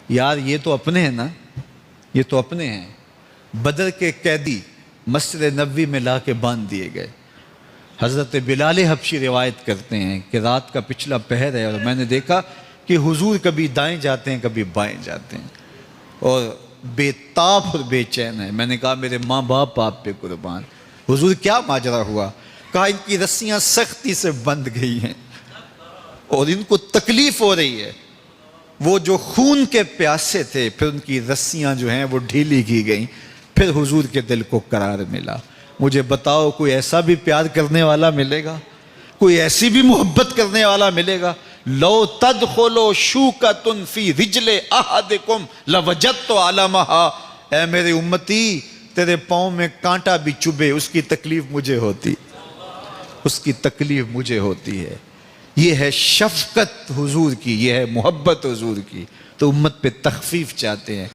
یار یہ تو اپنے ہیں نا، یہ تو اپنے ہیں۔ بدر کے قیدی مسجد نبوی میں لا کے باندھ دیے گئے۔ حضرت بلال حبشی روایت کرتے ہیں کہ رات کا پچھلا پہر ہے اور میں نے دیکھا کہ حضور کبھی دائیں جاتے ہیں کبھی بائیں جاتے ہیں اور بے تاب اور بے چین ہے۔ میں نے کہا میرے ماں باپ آپ پہ قربان، حضور کیا ماجرا ہوا؟ کہا ان کی رسیاں سختی سے بند گئی ہیں اور ان کو تکلیف ہو رہی ہے۔ وہ جو خون کے پیاسے تھے پھر ان کی رسیاں جو ہیں وہ ڈھیلی کی گئیں، پھر حضور کے دل کو قرار ملا۔ مجھے بتاؤ کوئی ایسا بھی پیار کرنے والا ملے گا؟ کوئی ایسی بھی محبت کرنے والا ملے گا؟ لو تدخلوا شوکۃ فی رجل احدکم لوجدت علمها، اے میرے امتی تیرے پاؤں میں کانٹا بھی چبھے اس کی تکلیف مجھے ہوتی، اس کی تکلیف مجھے ہوتی ہے۔ یہ ہے شفقت حضور کی، یہ ہے محبت حضور کی، تو امت پہ تخفیف چاہتے ہیں۔